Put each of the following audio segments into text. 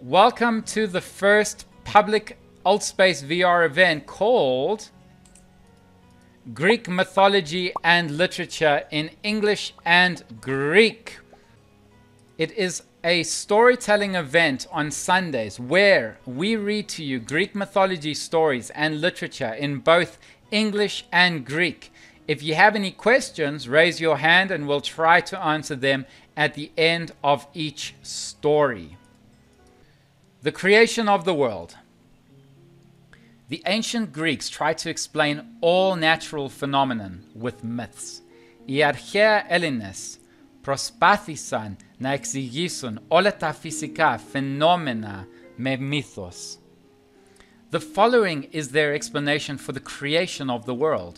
Welcome to the first public ALTSPACE VR event called Greek Mythology and Literature in English and Greek. It is a storytelling event on Sundays where we read to you Greek mythology stories and literature in both English and Greek. If you have any questions, raise your hand and we'll try to answer them at the end of each story. The creation of the world. The ancient Greeks tried to explain all natural phenomenon with myths. Οι αρχαία Έλληνες προσπάθησαν να εξηγήσουν όλα τα φυσικά φαινόμενα με μύθους. The following is their explanation for the creation of the world.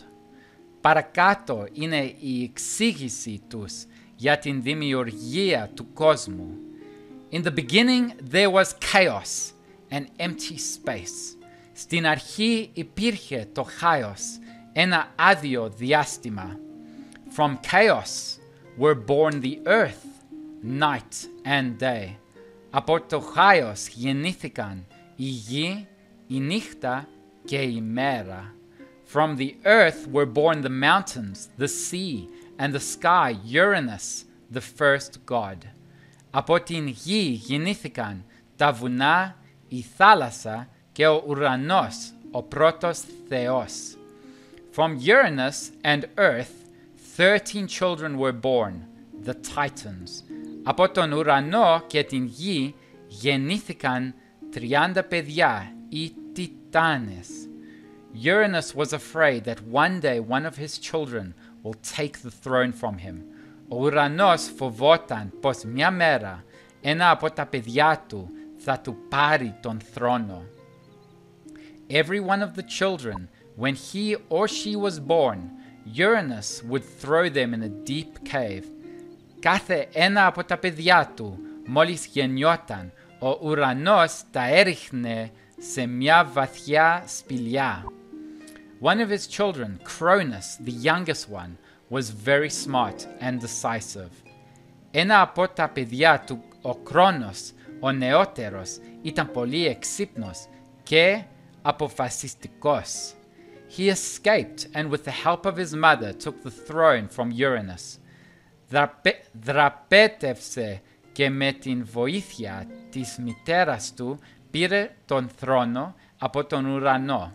Παρακάτω είναι η εξήγηση τους για την δημιουργία του κόσμου. In the beginning there was chaos, an empty space. Στην αρχή υπήρχε το χάος, ένα άδειο διάστημα. From chaos were born the earth, night and day. Από το χάος γεννήθηκαν η γη, η νύχτα και η μέρα. From the earth were born the mountains, the sea and the sky, Uranus, the first god. Από την γη γεννήθηκαν τα βουνά, η θάλασσα και ο ουρανός, ο πρώτος Θεός. From Uranus and Earth, 13 children were born, the Titans. Από τον ουρανό και την γη γεννήθηκαν 30 παιδιά, οι Τιτάνες. Uranus was afraid that one day one of his children will take the throne from him. Ο ουρανός φοβόταν πως μια μέρα ένα από τα παιδιά του θα του πάρει τον θρόνο. Every one of the children, when he or she was born, Uranus would throw them in a deep cave. Κάθε ένα από τα παιδιά του, μόλις γεννιόταν, ο ουρανός τα έριχνε σε μια βαθιά σπηλιά. One of his children, Cronus, the youngest one, was very smart and decisive. Ένα από τα παιδιά του, ο Κρόνος, ο νεότερος, ήταν πολύ εξύπνος και αποφασιστικός. He escaped and with the help of his mother took the throne from Uranus. Δραπέτευσε και με την βοήθεια της μητέρας του πήρε τον θρόνο από τον ουρανό.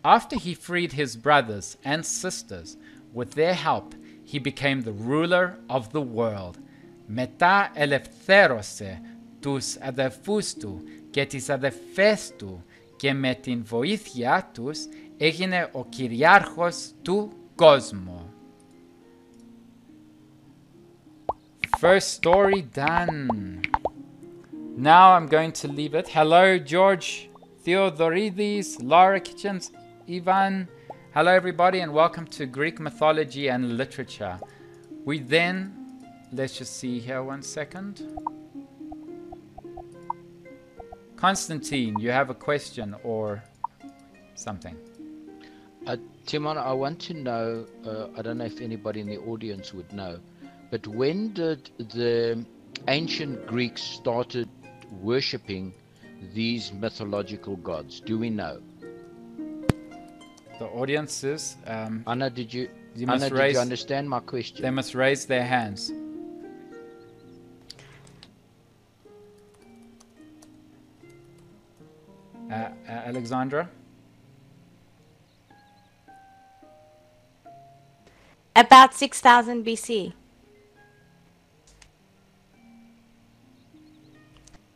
After he freed his brothers and sisters, with their help, he became the ruler of the world. Μετά ελευθέρωσε τους αδερφούς του και τις αδερφές του και με την βοήθεια τους έγινε ο κυριάρχος του κόσμου. First story done. Now I'm going to leave it. Hello, George Theodoridis, Lara Kitchens, Ivan. Hello, everybody, and welcome to Greek Mythology and Literature. We then, let's just see here 1 second. Constantine, you have a question or something? Timon, I want to know, I don't know if anybody in the audience would know, but when did the ancient Greeks started worshipping these mythological gods? Do we know? The audiences, Anna, did you understand my question? They must raise their hands. Alexandra? About 6000 BC.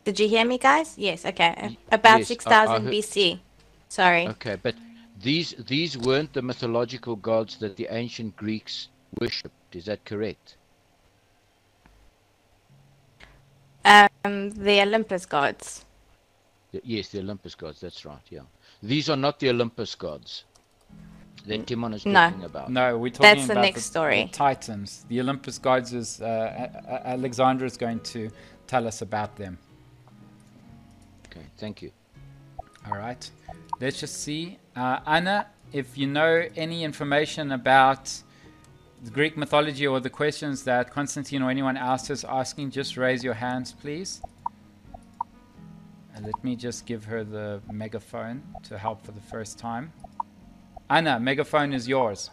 Did you hear me, guys? Yes, okay. About Yes, 6000 BC. Sorry. Okay, but these weren't the mythological gods that the ancient Greeks worshipped. Is that correct? The Olympus gods. Yes, the Olympus gods. That's right. Yeah, these are not the Olympus gods that Timon is talking about. No, we're talking That's about the next story. The Titans. The Olympus gods is Alexandra is going to tell us about them. Okay, thank you. All right, let's just see. Anna, if you know any information about the Greek mythology or the questions that Constantine or anyone else is asking, just raise your hands, please. Let me just give her the megaphone to help for the first time. Anna, megaphone is yours.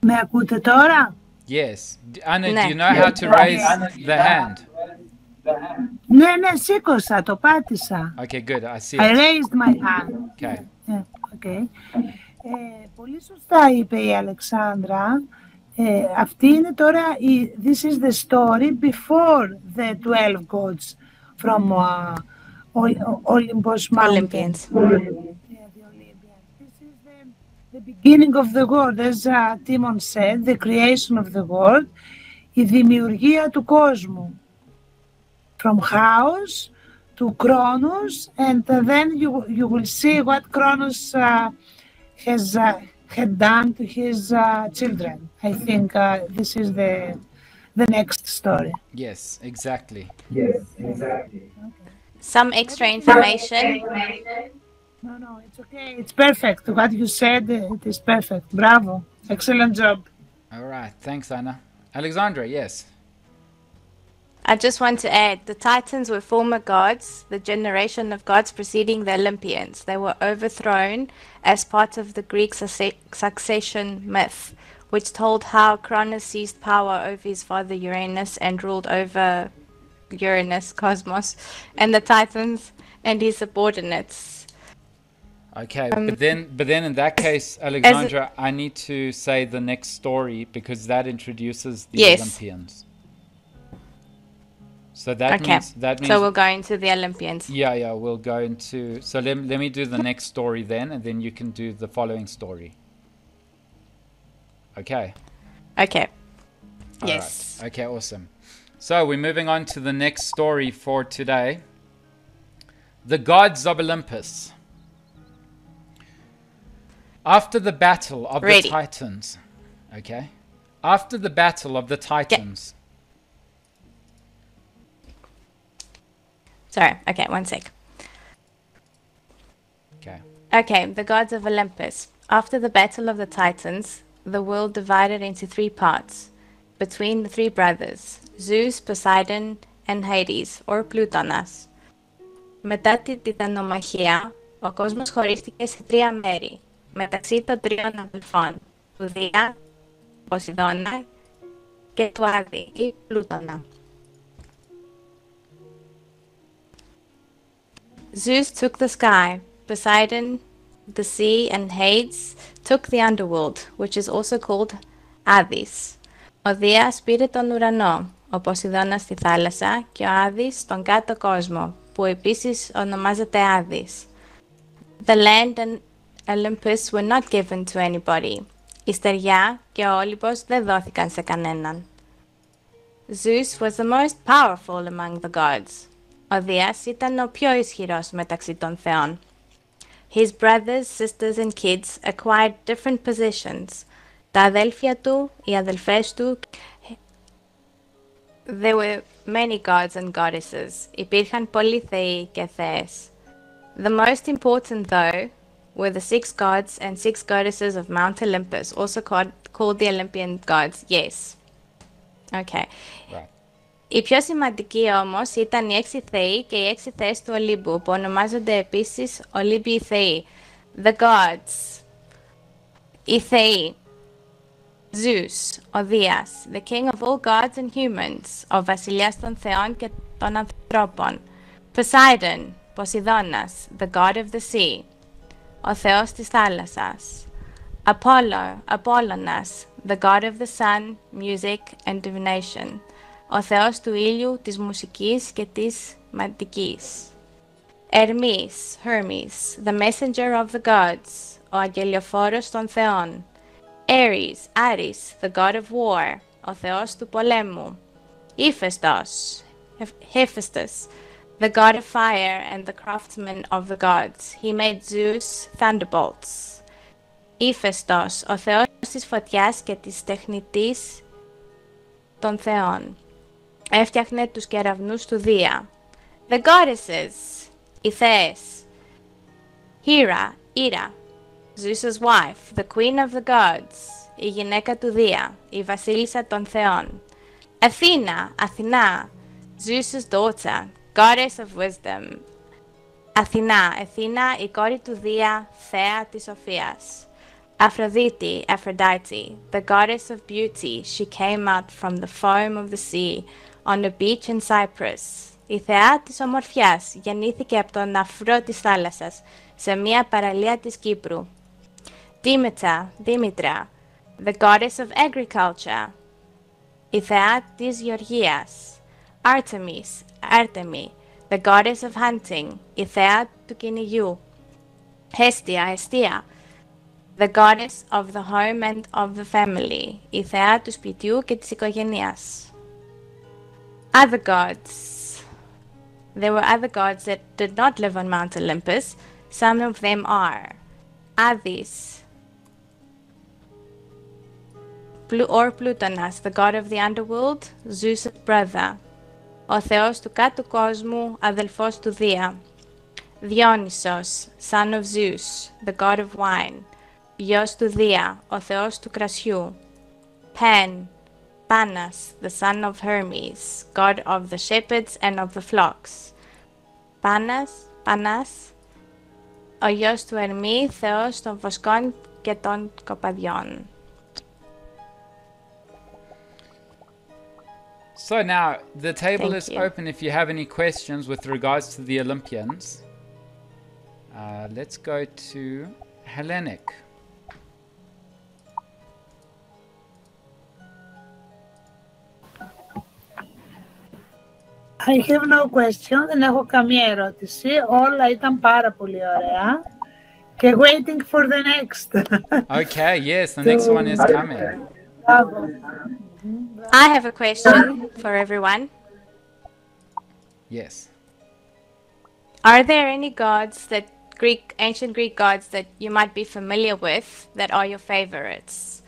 Με ακούτε τώρα? Yes. Anna, No. do you know how to raise the hand? Ναι, σήκωσα, το πάτησα. Okay, good. I see I it. raised my hand. Okay. Okay. Πολύ σωστά είπε η Αλεξάνδρα. Αυτή είναι τώρα this is the story before the 12 gods from Olympus Mountain. Olympians. Yeah, the Olympians. This is the beginning of the world, as Timon said, the creation of the world, η δημιουργία του κόσμου. From Chaos to Kronos, and then you will see what Kronos had done to his children. I think this is the next story. Yes, exactly. Some extra information. No, it's okay. It's perfect. What you said, it is perfect. Bravo. Excellent job. All right. Thanks, Anna. Alexandra, yes. I just want to add, the Titans were former gods, the generation of gods preceding the Olympians. They were overthrown as part of the Greek succession myth, which told how Cronus seized power over his father Uranus and ruled over Uranus, Cosmos, and the Titans and his subordinates. Okay, but then in that case, Alexandra, I need to say the next story because that introduces the Yes. Olympians. So that Okay. means So we'll go into the Olympians. yeah, we'll go into. So let me do the next story then, and then you can do the following story. Okay. Okay. All Yes. right. Okay, awesome. So we're moving on to the next story for today. The gods of Olympus. After the battle of Ready. the Titans. Okay. After the battle of the Titans. Sorry. Okay, one sec. Okay. Okay, the gods of Olympus. After the battle of the Titans, the world divided into three parts between the three brothers, Zeus, Poseidon, and Hades, or Plutonas. Μετά την τιτανομαχία, ο κόσμος χωρίστηκε σε τρία μέρη, μεταξύ των τριών αδελφών, του Δία, Ποσειδώνα και του Άδη ή Πλούτονα. Zeus took the sky, Poseidon the sea, and Hades took the underworld, which is also called Hades. Ο Δίας πήρε τον ουρανό, ο Ποσειδώνας τη θάλασσα και ο Άδης τον κάτω κόσμο, που επίσης ονομάζεται Άδης. The land and Olympus were not given to anybody. Η στεριά και ο Όλυμπος δεν δόθηκαν σε κανέναν. Zeus was the most powerful among the gods. Ο Δίας ήταν ο πιο ισχυρός μεταξύ των θεών. His brothers, sisters and kids acquired different positions. Τα αδέλφια του, οι αδελφές του. There were many gods and goddesses. Υπήρχαν πολλοί θεοί και θεές. The most important, though, were the 6 gods and 6 goddesses of Mount Olympus, also called the Olympian gods. Yes. Okay. Right. Οι πιο σημαντικοί όμως ήταν οι 6 θεοί και οι 6 θεές του Ολύμπου, που ονομάζονται επίσης Ολύμπιοι θεοί. The gods. Οι θεοί. Zeus, ο Δίας, the king of all gods and humans, ο βασιλιάς των θεών και των ανθρώπων. Poseidon, Ποσειδώνας, the god of the sea, ο θεός της θάλασσας. Απόλλωνας, the god of the sun, music and divination, ο θεός του ήλιου, της μουσικής και της μαντικής. Hermes, the messenger of the gods, ο αγγελιοφόρος των θεών. Ares, the god of war, ο θεός του πολέμου. Hephaestus, the god of fire and the craftsman of the gods. He made Zeus thunderbolts. Ηφαιστός, ο θεός της φωτιάς και της τεχνητής των θεών. Έφτιαχνε τους κεραυνούς του Δία. The goddesses, οι θεές. Hera, Zeus's wife, the queen of the gods, η γυναίκα του Δία, η βασίλισσα των θεών. Athena, Athena, Zeus's daughter, goddess of wisdom. Αθηνά, Athena, η κόρη του Δία, θέα της σοφίας. Aphrodite, Aphrodite, the goddess of beauty, she came out from the foam of the sea, on a beach in Cyprus. Η θεά της ομορφιάς γεννήθηκε από τον αφρό της θάλασσας, σε μια παραλία της Κύπρου. Demeter, Demetra, the goddess of agriculture, η θεά της γεωργίας. Artemis, Artemi, the goddess of hunting, η θεά του κυνηγιού. Hestia, Hestia, the goddess of the home and of the family, η θεά του σπιτιού και της οικογένειας. Other gods. There were other gods that did not live on Mount Olympus. Some of them are Athis, or Plutonas, the god of the underworld, Zeus' brother, ο θεός του κάτω κόσμου, αδελφός του Δία. Dionysos, son of Zeus, the god of wine, γιος του Δία, ο θεός του κρασιού. Pan, Panas, the son of Hermes, god of the shepherds and of the flocks. Panas, ο γιος του Ερμή, θεός των βοσκών και των κοπαδιών. So now the table Thank is you. open if you have any questions with regards to the Olympians. Let's go to Hellenic. I have no question, δεν έχω καμία ερώτηση. Όλα ήταν πάρα πολύ ωραία. Και waiting for the next. Okay, yes, the next one is coming. Μπράβο. I have a question for everyone. Yes. Are there any gods that ancient Greek gods that you might be familiar with that are your favorites?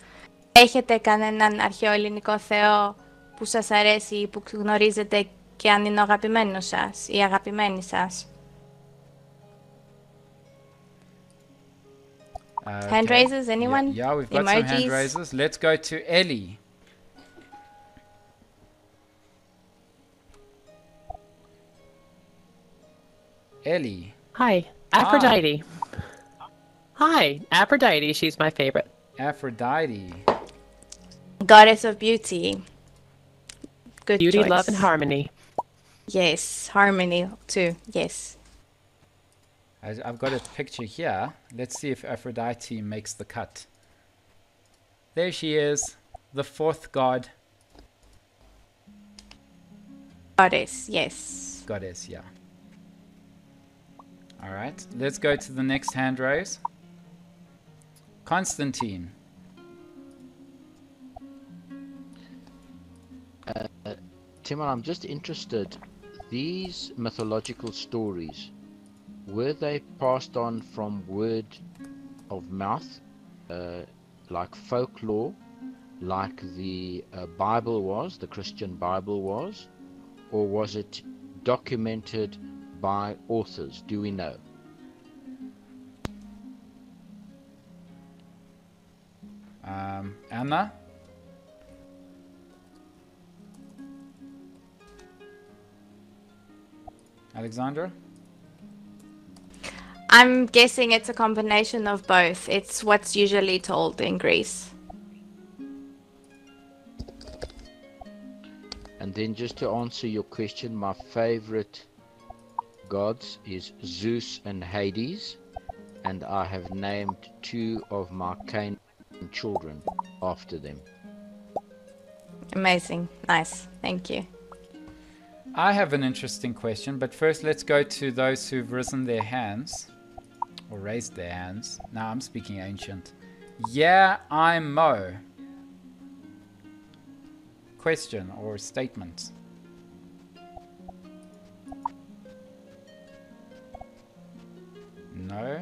Έχετε κανέναν αρχαίο ελληνικό θεό που σας αρέσει ή που γνωρίζετε και αν είναι ο αγαπημένος σας ή αγαπημένη σας? Hand raisers, anyone? Yeah, we've got some hand Emojis? raisers. Let's go to Ellie. Ellie. Hi, Aphrodite. Hi, Aphrodite. She's my favorite. Aphrodite. Goddess of beauty. Good Beauty, choice. love, and harmony. Yes, harmony too. Yes. I've got a picture here. Let's see if Aphrodite makes the cut. There she is, the fourth god. Goddess, yes. Goddess, yeah. All right, let's go to the next hand raise. Constantine. Timon, I'm just interested. These mythological stories, were they passed on from word of mouth, like folklore, like the Bible was, the Christian Bible was, or was it documented by authors? Do we know? Anna? Alexandra? I'm guessing it's a combination of both. It's what's usually told in Greece. And then just to answer your question, my favorite gods is Zeus and Hades, and I have named two of my Canaan children after them. Amazing. Nice. Thank you. I have an interesting question, but first let's go to those who've risen their hands, or raised their hands. Now I'm speaking ancient. Yeah, I'm Mo. Question or statement? No?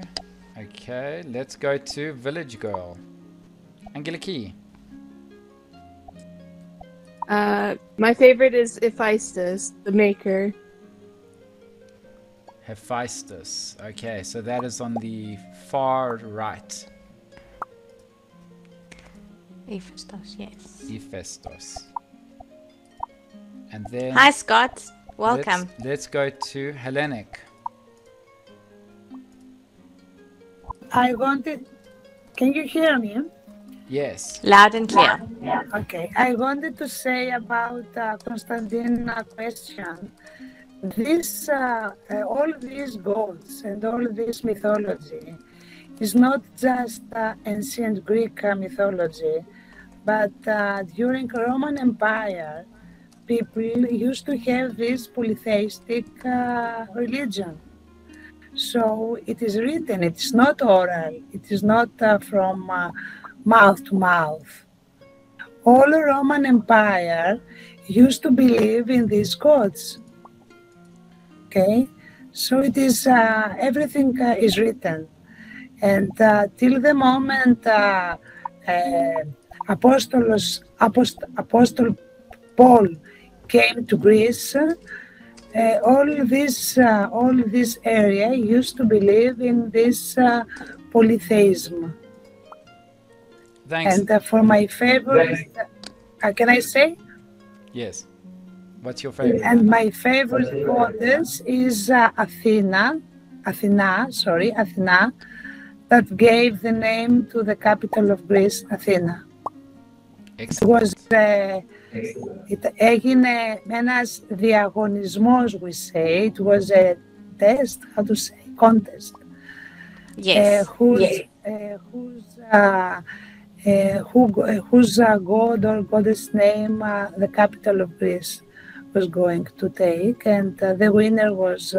Okay, let's go to Village Girl. Angeliki. My favorite is Hephaestus, the maker. Hephaestus. Okay, so that is on the far right. Hephaestus, yes. Hephaestus. And then Hi, Scott. Welcome. Let's go to Hellenic. I wanted. Can you hear me? Yes. Loud and clear. Okay. I wanted to say about Konstantin's question. This, all these gods and all this mythology is not just ancient Greek mythology, but during Roman Empire, people used to have this polytheistic religion. So it is written, it's not oral, it is not from mouth to mouth. All Roman Empire used to believe in these gods. Okay, so it is everything is written, and till the moment Apostle Paul came to Greece, all this area used to believe in this polytheism. Thanks. And for my favorite, can I say? Yes. What's your favorite? And my favorite goddess is Athena, that gave the name to the capital of Greece, Athena. It was, έγινε ένας διαγωνισμός, we say. It was a test, how to say, contest. Yes. Whose god or goddess name the capital of Greece was going to take, and the winner was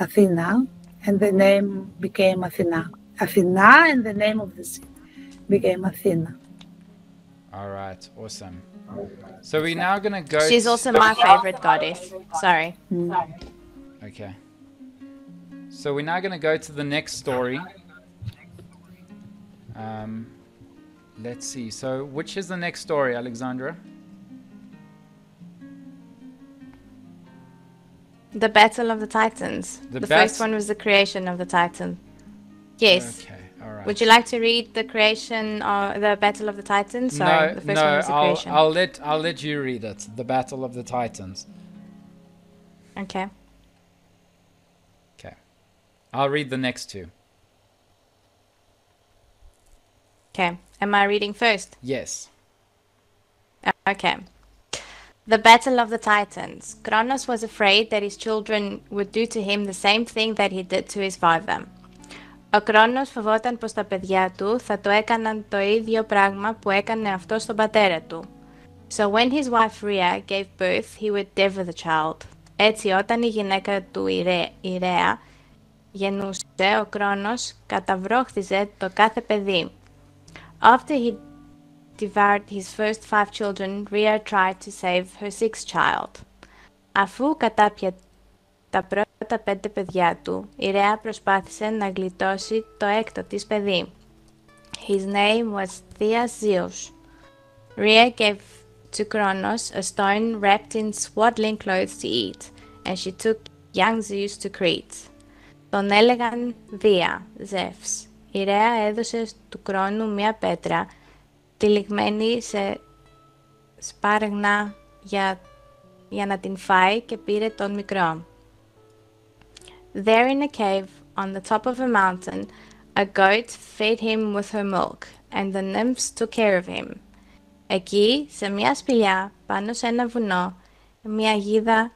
Athena, and the name became Athena. Athena, and the name of the city became Athena. All right, awesome. So we're now gonna go. She's also my favorite goddess. Sorry. Okay. So we're now gonna go to the next story. Let's see. So which is the next story, Alexandra? The Battle of the Titans. The first one was the creation of the Titan. Yes. Okay, all right. Would you like to read the creation or the Battle of the Titans? Sorry, the first one was the creation. I'll let you read it. The Battle of the Titans. Okay. Okay. I'll read the next two. Okay. Am I reading first? Yes. Okay. The Battle of the Titans. Kronos was afraid that his children would do to him the same thing that he did to his father. Ο Κρόνος φοβόταν πως τα παιδιά του θα το έκαναν το ίδιο πράγμα που έκανε αυτό στον πατέρα του. So when his wife Rhea gave birth, he would devour the child. Έτσι όταν η γυναίκα του Ηρέα γεννούσε, ο Κρόνος καταβρόχθιζε το κάθε παιδί. After he devoured his first 5 children, Rhea tried to save her 6th child. Αφού κατάπιε τα πρώτα 5 παιδιά του, η Ρέα προσπάθησε να γλιτώσει το 6ο της παιδί. His name was Thea's Zeus. Rhea gave to Kronos a stone wrapped in swaddling clothes to eat, and she took young Zeus to Crete. Τον έλεγαν Δία, Zeus. Η Ρέα έδωσε του Κρόνου μία πέτρα, τυλιγμένη σε σπάραγνα για να την φάει και πήρε τον μικρό. There in a cave on the top of a mountain, a goat fed him with her milk, and the nymphs took care of him. Εκεί, σε μια σπηλιά, πάνω σε ένα βουνό, μια γίδα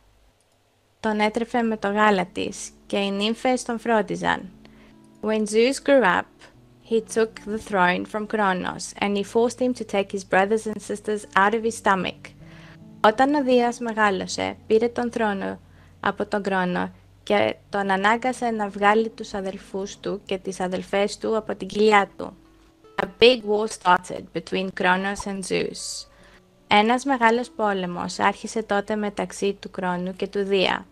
τον έτρεφε με το γάλα της και οι νύμφες τον φρόντιζαν. When Zeus grew up, he took the throne from Kronos, and he forced him to take his brothers and sisters out of his stomach. Όταν ο Δίας μεγάλωσε, πήρε τον θρόνο από τον Κρόνο και τον ανάγκασε να βγάλει τους αδελφούς του και τις αδελφές του από την κοιλιά του. A big war started between Kronos and Zeus. Ένας μεγάλος πόλεμος άρχισε τότε μεταξύ του Κρόνου και του Δία.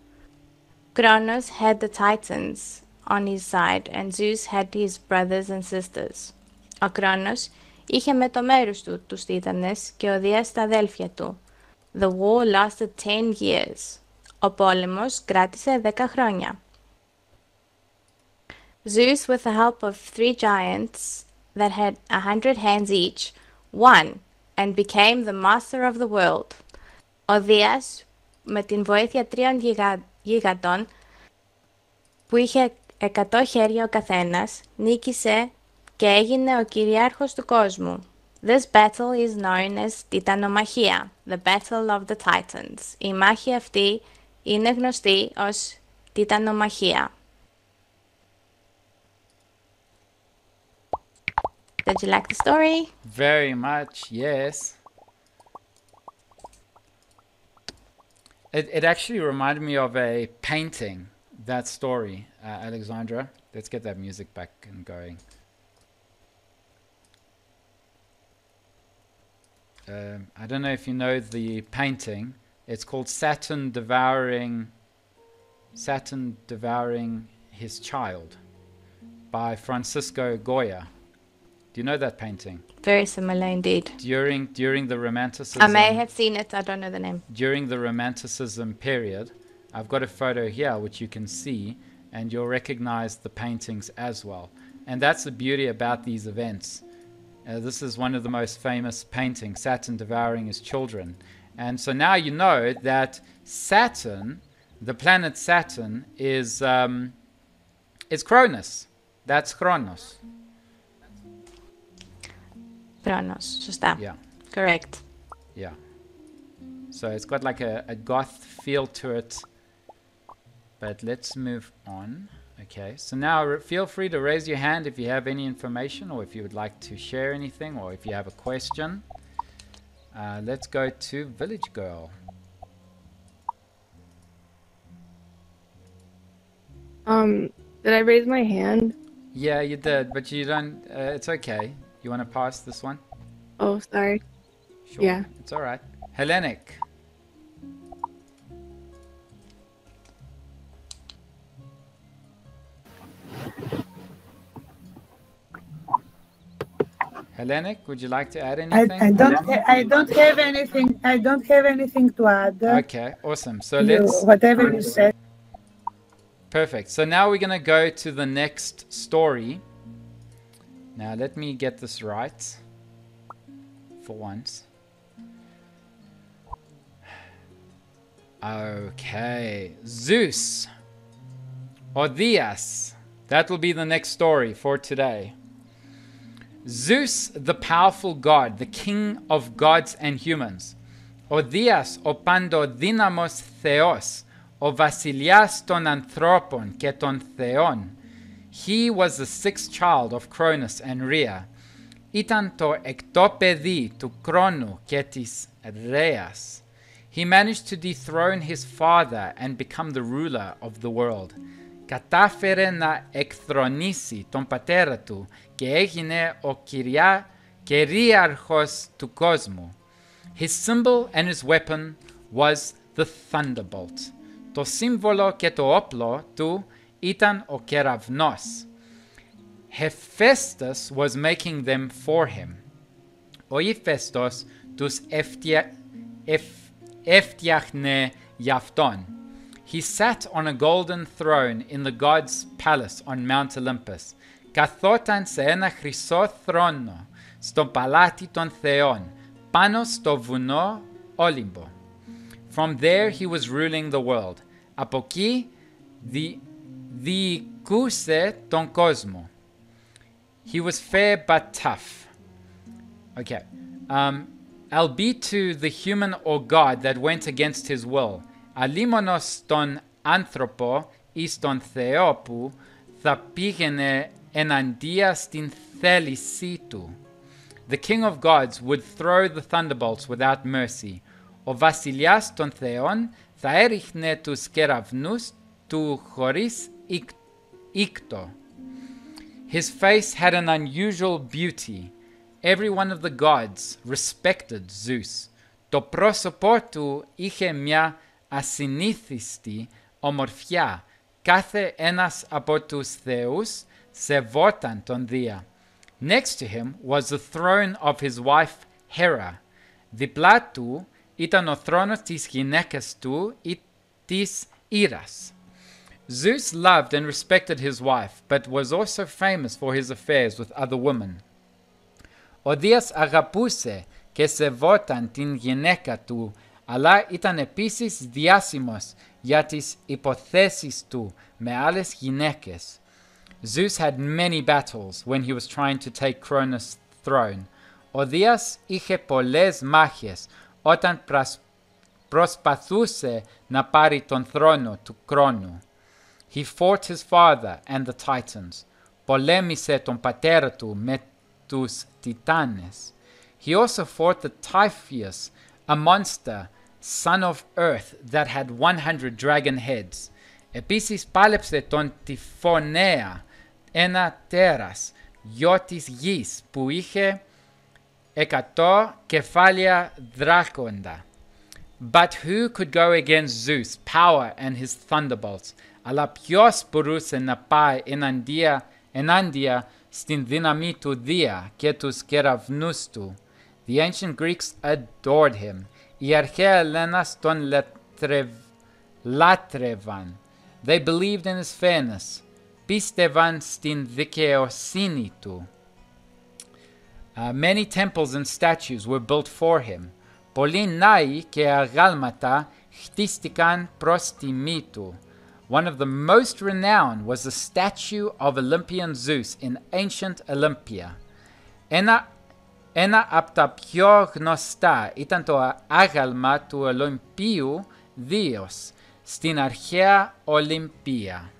Kronos had the Titans on his side and Zeus had his brothers and sisters. Ο Κρόνος είχε με το μέρος του τους Τίτανες και ο Δίας τα αδέλφια του. The war lasted 10 years. Ο πόλεμος κράτησε 10 χρόνια. Zeus, with the help of 3 giants that had 100 hands each, won and became the master of the world. Ο Δίας, με την βοήθεια 3 γίγαντων, που είχε 100 χέρια ο καθένας, νίκησε και έγινε ο κυριάρχος του κόσμου. This battle is known as Τιτανομαχία, the Battle of the Titans. Η μάχη αυτή είναι γνωστή ως Τιτανομαχία. Did you like the story? Very much, yes. It actually reminded me of a painting, that story, Alexandra. Let's get that music back and going. I don't know if you know the painting. It's called Saturn devouring his child by Francisco Goya. Do you know that painting? Very similar indeed. During the Romanticism. I may have seen it, I don't know the name. During the Romanticism period, I've got a photo here which you can see, and you'll recognize the paintings as well. And that's the beauty about these events. This is one of the most famous paintings, Saturn devouring his children. And so now you know that Saturn, the planet Saturn, is Cronus. That's Chronos. Χρόνος, σωστά. Yeah. Correct. Yeah. So it's got like a goth feel to it. But let's move on. Okay, so now feel free to raise your hand if you have any information or if you would like to share anything or if you have a question. Let's go to Village Girl. Did I raise my hand? Yeah, you did, but you don't, it's okay. You want to pass this one? Oh, sorry. Sure. Yeah. It's all right. Hellenic. Hellenic, would you like to add anything? I don't have anything. I don't have anything to add. Okay, awesome. So let's. Whatever you said. Perfect. So now we're going to go to the next story. Now let me get this right for once. Okay, Zeus or Dias. That will be the next story for today. Zeus, the powerful god, the king of gods and humans. Ο Δίας, ο παντοδύναμος Θεός, ο βασιλιάς των ανθρώπων και των θεών. He was the sixth child of Cronus and Rhea. Ήταν το εκτό παιδί του Κρόνου και της Ρέας. He managed to dethrone his father and become the ruler of the world. Κατάφερε να εκθρονήσει τον πατέρα του και έγινε ο κυρίαρχος του κόσμου. His symbol and his weapon was the thunderbolt. Το σύμβολο και το όπλο του ήταν ο κεραυνός. Hephaestus was making them for him. Ο Ηφαίστος τους έφτιαχνε γι' αυτόν. He sat on a golden throne in the god's palace on Mount Olympus. Καθόταν σε ένα χρυσό θρόνο στο παλάτι των θεών, πάνω στο βουνό Όλυμπο. From there he was ruling the world. Από εκεί διοικούσε τον κόσμο. He was fair but tough. Okay. I'll be to the human or god that went against his will. Αλίμονος τον άνθρωπο ή τον Θεό που θα πήγαινε εναντία στην θέλησή του. The king of gods would throw the thunderbolts without mercy. Ο βασιλιάς των θεών θα έριχνε τους κεραυνούς του χωρίς ήκτο. His face had an unusual beauty. Every one of the gods respected Zeus. Το πρόσωπό του είχε μια ασυνήθιστη ομορφιά. Κάθε ένας από τους θεούς σεβόταν τον Δία. Next to him was the throne of his wife Hera. Διπλά του ήταν ο θρόνος της γυναίκας του ή της Ήρας. Zeus loved and respected his wife, but was also famous for his affairs with other women. Ο Δίας αγαπούσε και σεβόταν την γυναίκα του Αλλά ήταν επίσης διάσημος για τις υποθέσεις του με άλλες γυναίκες. Zeus had many battles when he was trying to take Cronus' throne. Ο Δίας είχε πολλές μάχες όταν προσπαθούσε να πάρει τον θρόνο του Κρόνου. He fought his father and the Titans. Πολέμησε τον πατέρα του με τους Τιτάνες. He also fought the Typhoeus, a monster, son of earth, that had 100 dragon heads. Επίσης πάλεψε τον Τυφωνέα, ένα τέρας, γιο της γης, που είχε 100 κεφάλια δράκοντα. But who could go against Zeus' power and his thunderbolts? Αλλά ποιος μπορούσε να πάει ενάντια στην δύναμη του Δία και τους κεραυνούς του? The ancient Greeks adored him. Οι αρχαίοι Έλληνες τον λάτρευαν. They believed in his fairness. Πίστευαν στην δικαιοσύνη του. Many temples and statues were built for him. Πολλοί ναοί και αγάλματα χτίστηκαν προς τιμή του. One of the most renowned was the statue of Olympian Zeus in ancient Olympia. Ένα από τα πιο γνωστά ήταν το άγαλμα του Ολυμπίου Δίος στην αρχαία Ολυμπία.